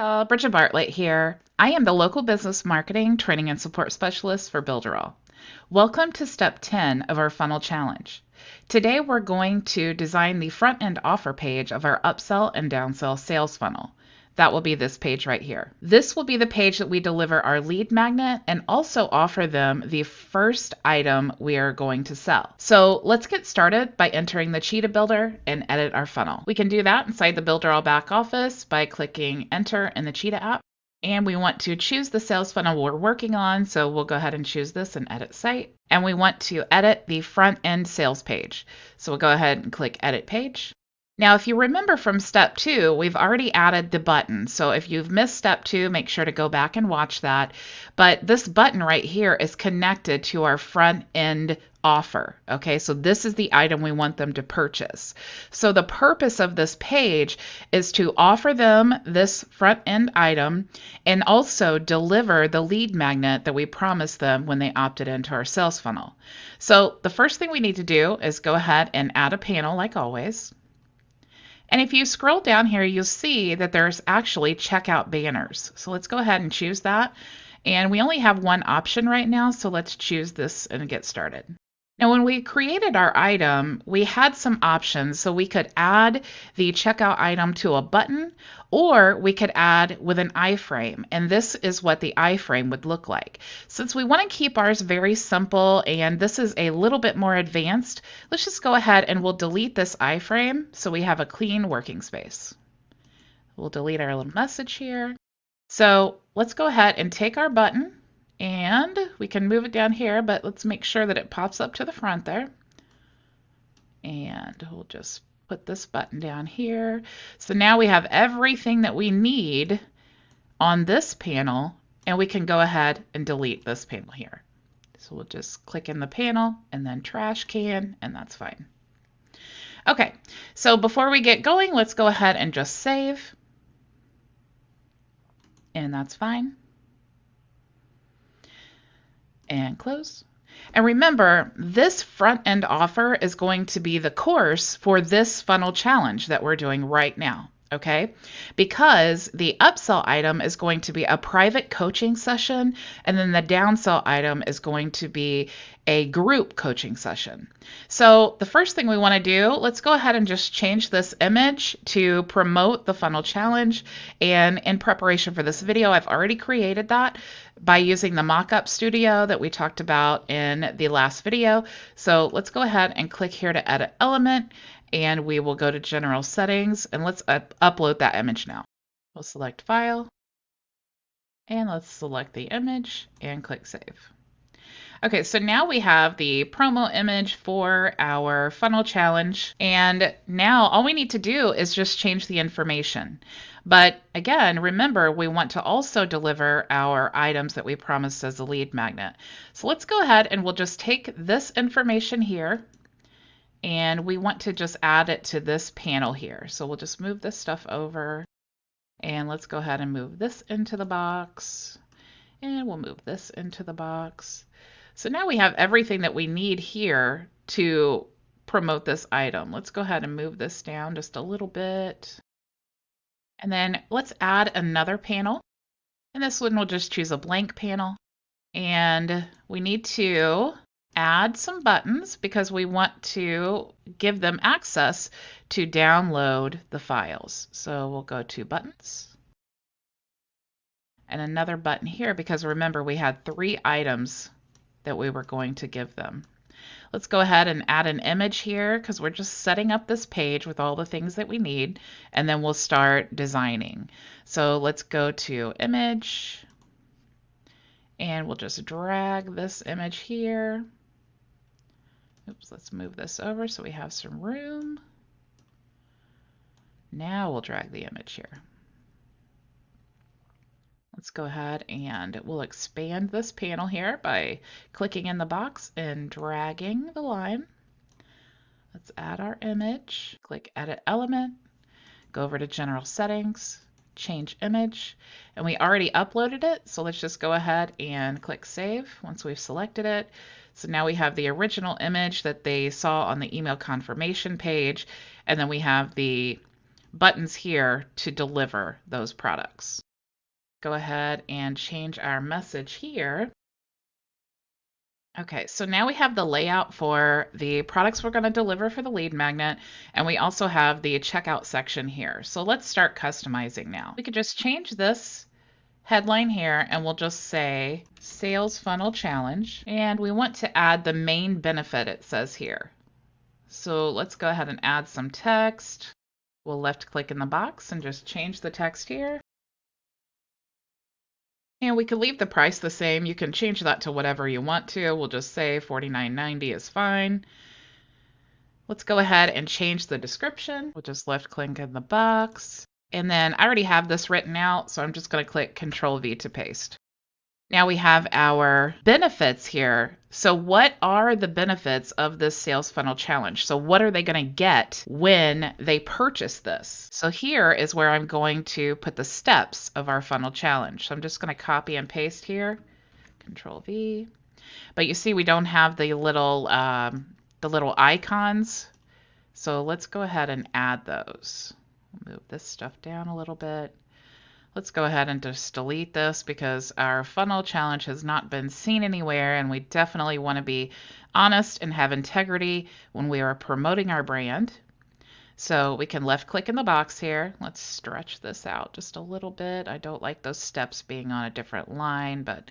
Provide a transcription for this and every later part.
Hi all, Bridget Bartlett here. I am the local business marketing, training, and support specialist for Builderall. Welcome to step 10 of our funnel challenge. Today we're going to design the front end offer page of our upsell and downsell sales funnel. That will be this page right here. This will be the page that we deliver our lead magnet and also offer them the first item we are going to sell. So let's get started by entering the Cheetah Builder and edit our funnel. We can do that inside the Builderall back office by clicking Enter in the Cheetah app. And we want to choose the sales funnel we're working on. So we'll go ahead and choose this and edit site. And we want to edit the front end sales page. So we'll go ahead and click Edit Page. Now, if you remember from step 2, we've already added the button. So if you've missed step 2, make sure to go back and watch that. But this button right here is connected to our front end offer. Okay, so this is the item we want them to purchase. So the purpose of this page is to offer them this front end item and also deliver the lead magnet that we promised them when they opted into our sales funnel. So the first thing we need to do is go ahead and add a panel like always. And if you scroll down here, you'll see that there's actually checkout banners. So let's go ahead and choose that. And we only have one option right now, so let's choose this and get started. Now, when we created our item, we had some options. So we could add the checkout item to a button, or we could add with an iframe. And this is what the iframe would look like. Since we want to keep ours very simple and this is a little bit more advanced, let's just go ahead and we'll delete this iframe so we have a clean working space. We'll delete our little message here. So let's go ahead and take our button. And we can move it down here, but let's make sure that it pops up to the front there. And we'll just put this button down here. So now we have everything that we need on this panel, and we can go ahead and delete this panel here. So we'll just click in the panel and then trash can, and that's fine. Okay, so before we get going, let's go ahead and just save. And that's fine. And close. And remember, this front end offer is going to be the course for this funnel challenge that we're doing right now, okay? Because the upsell item is going to be a private coaching session, and then the downsell item is going to be a group coaching session. So the first thing we want to do, let's go ahead and just change this image to promote the funnel challenge. And in preparation for this video, I've already created that by using the mockup studio that we talked about in the last video. So let's go ahead and click here to edit element, and we will go to general settings, and let's upload that image now. We'll select file, and let's select the image and click save. Okay, so now we have the promo image for our funnel challenge, and now all we need to do is just change the information. But again, remember, we want to also deliver our items that we promised as a lead magnet. So let's go ahead and we'll just take this information here, and we want to just add it to this panel here. So we'll just move this stuff over, and let's go ahead and move this into the box, and we'll move this into the box. So now we have everything that we need here to promote this item. Let's go ahead and move this down just a little bit. And then let's add another panel. And this one we'll just choose a blank panel. And we need to add some buttons because we want to give them access to download the files. So we'll go to buttons. And another button here because remember we had 3 items that we were going to give them. Let's go ahead and add an image here because we're just setting up this page with all the things that we need, and then we'll start designing. So let's go to image, and we'll just drag this image here. Oops, let's move this over so we have some room. Now we'll drag the image here. Let's go ahead and we'll expand this panel here by clicking in the box and dragging the line. Let's add our image, click Edit Element, go over to General Settings, Change Image, and we already uploaded it, so let's just go ahead and click Save once we've selected it. So now we have the original image that they saw on the email confirmation page, and then we have the buttons here to deliver those products. Go ahead and change our message here. Okay, so now we have the layout for the products we're going to deliver for the lead magnet, and we also have the checkout section here. So let's start customizing now. We could just change this headline here, and we'll just say Sales Funnel Challenge, and we want to add the main benefit it says here. So let's go ahead and add some text. We'll left click in the box and just change the text here. And we could leave the price the same. You can change that to whatever you want to. We'll just say $49.90 is fine. Let's go ahead and change the description. We'll just left click in the box. And then I already have this written out, so I'm just going to click Control V to paste. Now we have our benefits here. So what are the benefits of this sales funnel challenge? So what are they going to get when they purchase this? So here is where I'm going to put the steps of our funnel challenge. So I'm just going to copy and paste here, Control V. But you see we don't have the little icons. So let's go ahead and add those. Move this stuff down a little bit. Let's go ahead and just delete this because our funnel challenge has not been seen anywhere, and we definitely want to be honest and have integrity when we are promoting our brand. So we can left click in the box here. Let's stretch this out just a little bit. I don't like those steps being on a different line, but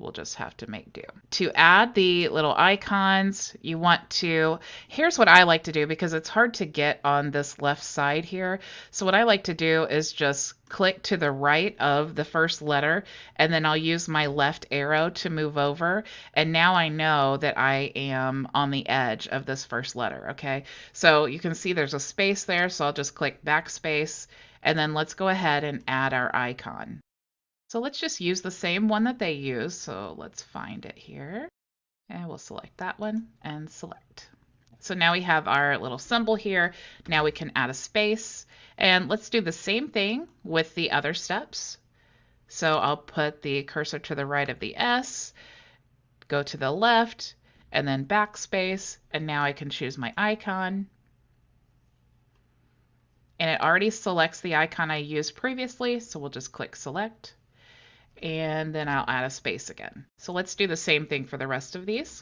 we'll just have to make do. To add the little icons, you want to, here's what I like to do because it's hard to get on this left side here. So what I like to do is just click to the right of the first letter, and then I'll use my left arrow to move over. And now I know that I am on the edge of this first letter, okay? So you can see there's a space there, so I'll just click backspace, and then let's go ahead and add our icon. So let's just use the same one that they use. So let's find it here, and we'll select that one and select. So now we have our little symbol here. Now we can add a space, and let's do the same thing with the other steps. So I'll put the cursor to the right of the S, go to the left, and then backspace, and now I can choose my icon. And it already selects the icon I used previously, so we'll just click select. And then I'll add a space again. So let's do the same thing for the rest of these.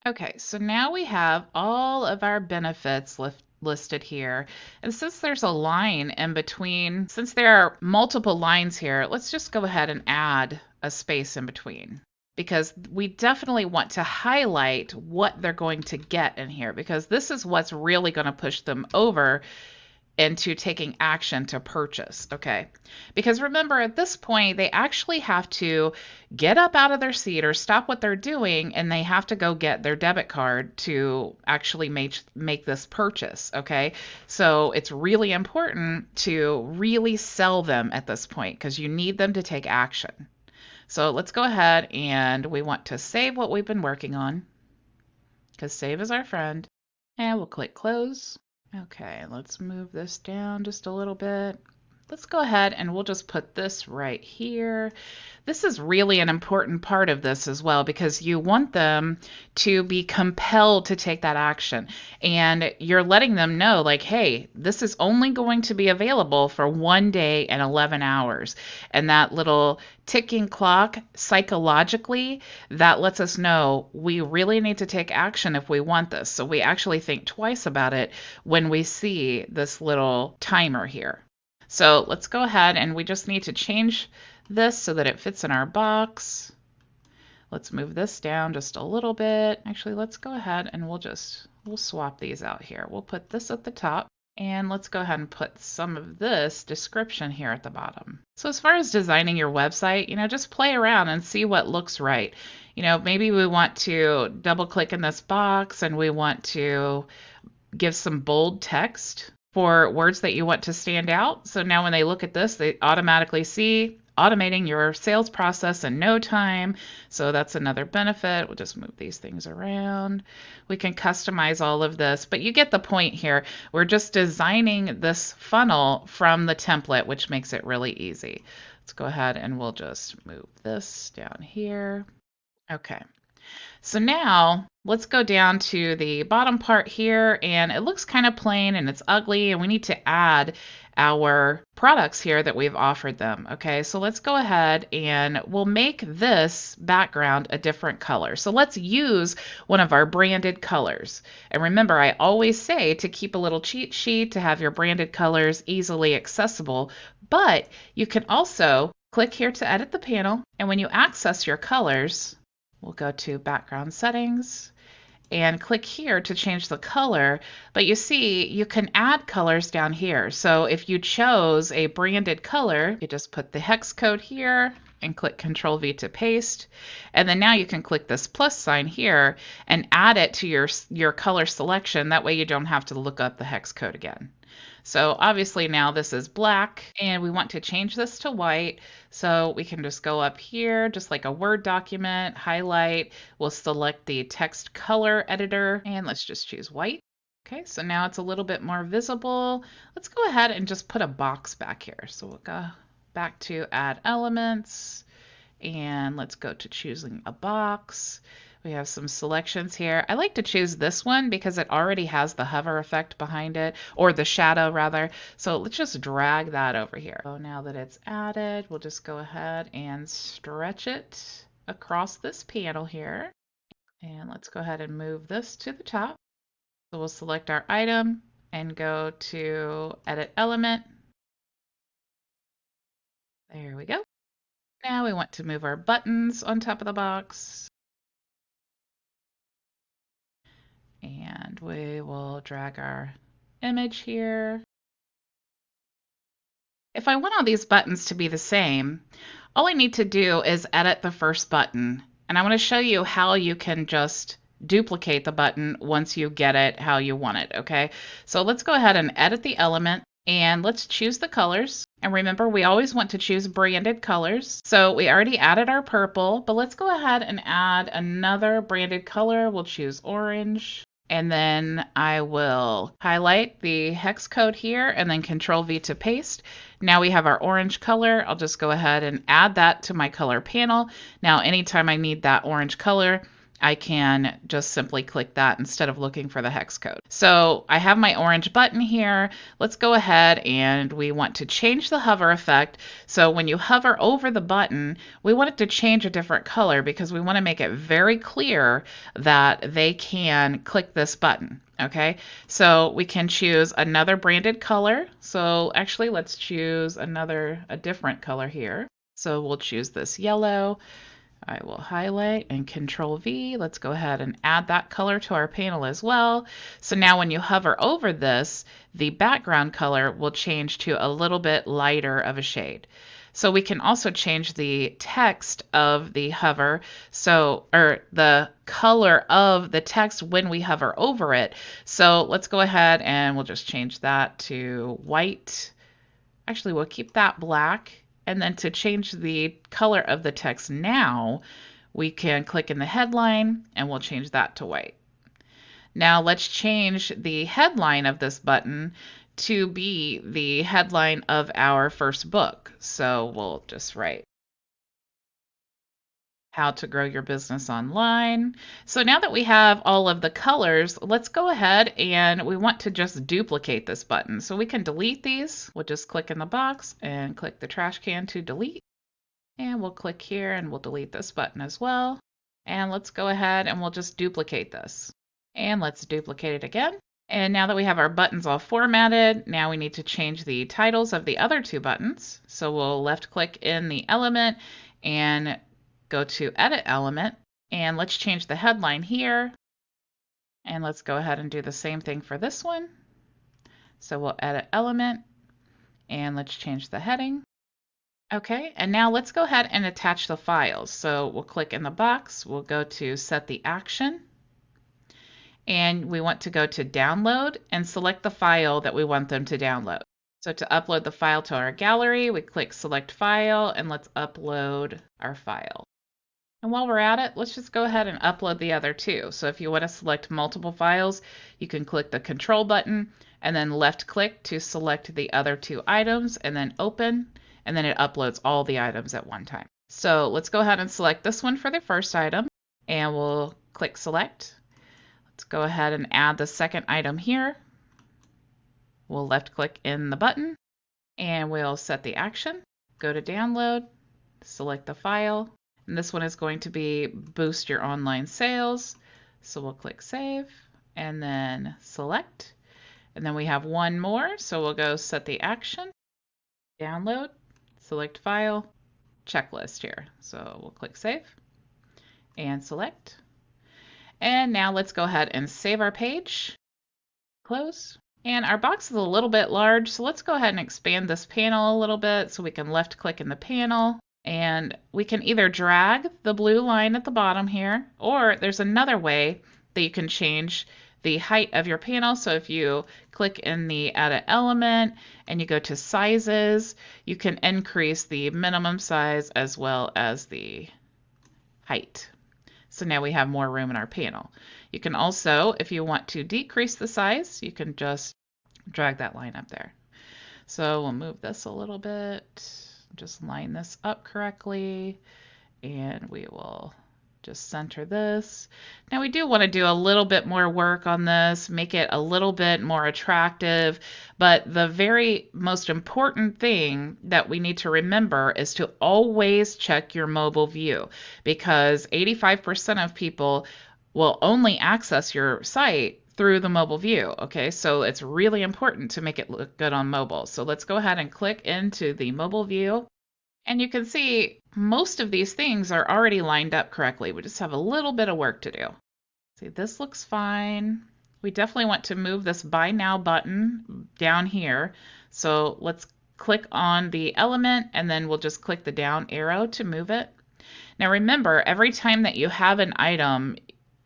Okay, so now we have all of our benefits listed here. And since there's a line in between, since there are multiple lines here, let's just go ahead and add a space in between, because we definitely want to highlight what they're going to get in here, because this is what's really going to push them over into taking action to purchase, okay? Because remember, at this point, they actually have to get up out of their seat or stop what they're doing, and they have to go get their debit card to actually make this purchase, okay? So it's really important to really sell them at this point because you need them to take action. So let's go ahead, and we want to save what we've been working on, because save is our friend, and we'll click close. Okay, let's move this down just a little bit. Let's go ahead and we'll just put this right here. This is really an important part of this as well, because you want them to be compelled to take that action. And you're letting them know, like, hey, this is only going to be available for 1 day and 11 hours. And that little ticking clock, psychologically, that lets us know we really need to take action if we want this. So we actually think twice about it when we see this little timer here. So let's go ahead, and we just need to change this so that it fits in our box. Let's move this down just a little bit. Actually, let's go ahead and we'll swap these out here. We'll put this at the top, and let's go ahead and put some of this description here at the bottom. So as far as designing your website, just play around and see what looks right. Maybe we want to double click in this box and we want to give some bold text for words that you want to stand out. So now when they look at this, they automatically see automating your sales process in no time. So that's another benefit. We'll just move these things around. We can customize all of this, but you get the point here. We're just designing this funnel from the template, which makes it really easy. Let's go ahead and we'll just move this down here. Okay. So now let's go down to the bottom part here, and it looks kind of plain and it's ugly, and we need to add our products here that we've offered them. Okay, so let's go ahead and we'll make this background a different color. So let's use one of our branded colors. And remember, I always say to keep a little cheat sheet to have your branded colors easily accessible, but you can also click here to edit the panel, and when you access your colors, we'll go to background settings and click here to change the color. But you see, you can add colors down here. So if you chose a branded color, you just put the hex code here and click Control V to paste. And then now you can click this plus sign here and add it to your color selection. That way you don't have to look up the hex code again. So obviously now this is black and we want to change this to white. So we can just go up here, just like a Word document, highlight, we'll select the text color editor and let's just choose white. Okay, so now it's a little bit more visible. Let's go ahead and just put a box back here. So we'll go back to add elements and let's go to choosing a box. We have some selections here. I like to choose this one because it already has the hover effect behind it, or the shadow rather. So let's just drag that over here. So now that it's added, we'll just go ahead and stretch it across this panel here. And let's go ahead and move this to the top. So we'll select our item and go to Edit Element. There we go. Now we want to move our buttons on top of the box. And we will drag our image here. If I want all these buttons to be the same, all I need to do is edit the first button. And I want to show you how you can just duplicate the button once you get it how you want it, okay? So let's go ahead and edit the element and let's choose the colors. And remember, we always want to choose branded colors. So we already added our purple, but let's go ahead and add another branded color. We'll choose orange. And then I will highlight the hex code here and then Control V to paste. Now we have our orange color. I'll just go ahead and add that to my color panel. Now anytime I need that orange color, I can just simply click that instead of looking for the hex code. So I have my orange button here. Let's go ahead and we want to change the hover effect. So when you hover over the button, we want it to change a different color because we want to make it very clear that they can click this button. Okay, so we can choose another branded color. So actually let's choose a different color here. So we'll choose this yellow. I will highlight and Control V. Let's go ahead and add that color to our panel as well. So now when you hover over this, the background color will change to a little bit lighter of a shade. So we can also change the text of the hover, or the color of the text when we hover over it. So let's go ahead and we'll just change that to white. Actually, we'll keep that black. And then to change the color of the text now, we can click in the headline and we'll change that to white. Now let's change the headline of this button to be the headline of our first book. So we'll just write How to Grow Your Business Online. So now that we have all of the colors, let's go ahead and we want to just duplicate this button. So we can delete these. We'll just click in the box and click the trash can to delete. And we'll click here and we'll delete this button as well. And let's go ahead and we'll just duplicate this. And let's duplicate it again. And now that we have our buttons all formatted, now we need to change the titles of the other two buttons. So we'll left click in the element and go to Edit Element, and let's change the headline here. And let's go ahead and do the same thing for this one. So we'll Edit Element, and let's change the heading. Okay, and now let's go ahead and attach the files. So we'll click in the box, we'll go to Set the Action, and we want to go to Download and select the file that we want them to download. So to upload the file to our gallery, we click Select File, and let's upload our file. And while we're at it, let's just go ahead and upload the other two. So if you want to select multiple files, you can click the Control button and then left click to select the other two items and then open, and then it uploads all the items at one time. So let's go ahead and select this one for the first item. and we'll click select. Let's go ahead and add the second item here. We'll left click in the button and we'll set the action. Go to download, select the file, and this one is going to be boost your online sales. So we'll click save and then select. And then we have one more, so we'll go set the action, download, select file, checklist here. So we'll click save and select. And now let's go ahead and save our page, close. And our box is a little bit large, so let's go ahead and expand this panel a little bit so we can left click in the panel. And we can either drag the blue line at the bottom here, or there's another way that you can change the height of your panel. So if you click in the edit element and you go to sizes, you can increase the minimum size as well as the height. So now we have more room in our panel. You can also, if you want to decrease the size, you can just drag that line up there. So we'll move this a little bit, just line this up correctly, and we will just center this. Now we do want to do a little bit more work on this, make it a little bit more attractive, but the very most important thing that we need to remember is to always check your mobile view, because 85% of people will only access your site through the mobile view. Okay, so it's really important to make it look good on mobile. So let's go ahead and click into the mobile view. And you can see most of these things are already lined up correctly. We just have a little bit of work to do. See, this looks fine. We definitely want to move this Buy Now button down here. So let's click on the element and then we'll just click the down arrow to move it. Now remember, every time that you have an item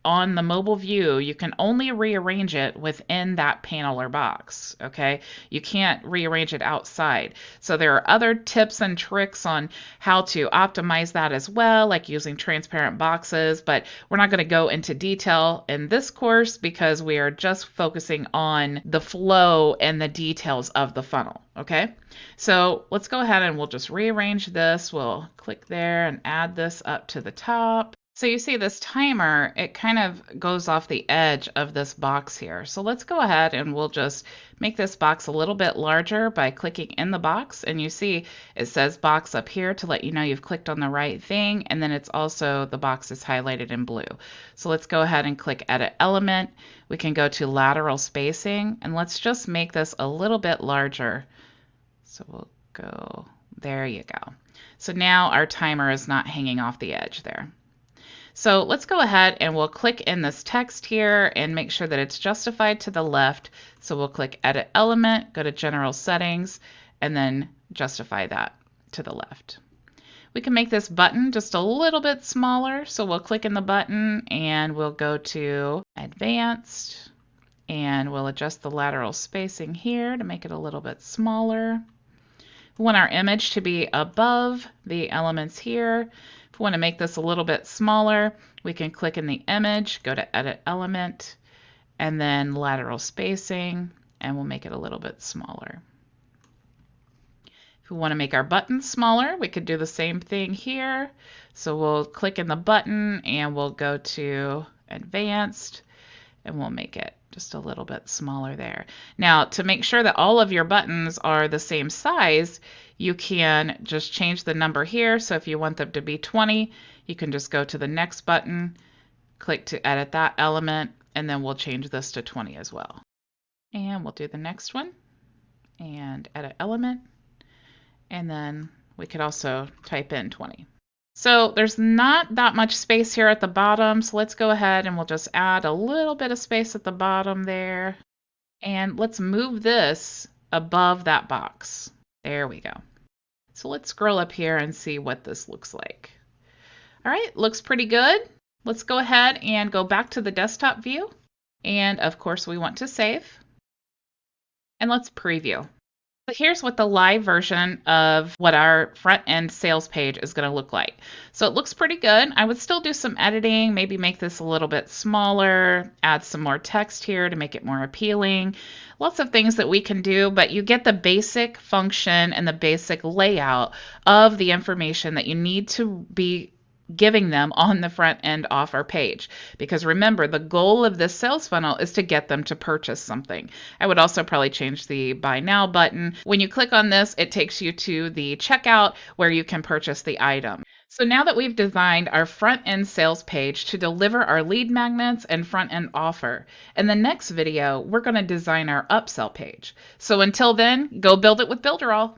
on the mobile view, you can only rearrange it within that panel or box, okay? You can't rearrange it outside. So there are other tips and tricks on how to optimize that as well, like using transparent boxes, but we're not going to go into detail in this course because we are just focusing on the flow and the details of the funnel, okay? So let's go ahead and we'll just rearrange this. We'll click there and add this up to the top. So you see this timer, it kind of goes off the edge of this box here. So let's go ahead and we'll just make this box a little bit larger by clicking in the box. And you see it says box up here to let you know you've clicked on the right thing. And then it's also, the box is highlighted in blue. So let's go ahead and click edit element. We can go to lateral spacing and let's just make this a little bit larger. So we'll go, there you go. So now our timer is not hanging off the edge there. So let's go ahead and we'll click in this text here and make sure that it's justified to the left. So we'll click Edit Element, go to General Settings, and then justify that to the left. We can make this button just a little bit smaller. So we'll click in the button and we'll go to Advanced, and we'll adjust the lateral spacing here to make it a little bit smaller. We want our image to be above the elements here. If we want to make this a little bit smaller, we can click in the image, go to Edit Element, and then Lateral Spacing, and we'll make it a little bit smaller. If we want to make our button smaller, we could do the same thing here. So we'll click in the button and we'll go to Advanced, and we'll make it just a little bit smaller there. Now, to make sure that all of your buttons are the same size, you can just change the number here. So if you want them to be 20, you can just go to the next button, click to edit that element, and then we'll change this to 20 as well. And we'll do the next one and edit element. And then we could also type in 20. So there's not that much space here at the bottom, so let's go ahead and we'll just add a little bit of space at the bottom there. And let's move this above that box. There we go. So let's scroll up here and see what this looks like. All right, looks pretty good. Let's go ahead and go back to the desktop view. And of course we want to save. And let's preview. So here's what the live version of what our front end sales page is going to look like. So it looks pretty good. I would still do some editing, maybe make this a little bit smaller, add some more text here to make it more appealing. Lots of things that we can do, but you get the basic function and the basic layout of the information that you need to be giving them on the front end offer page. Because remember, the goal of this sales funnel is to get them to purchase something. I would also probably change the buy now button. When you click on this, it takes you to the checkout where you can purchase the item. So now that we've designed our front end sales page to deliver our lead magnets and front end offer, in the next video, we're going to design our upsell page. So until then, go build it with Builderall.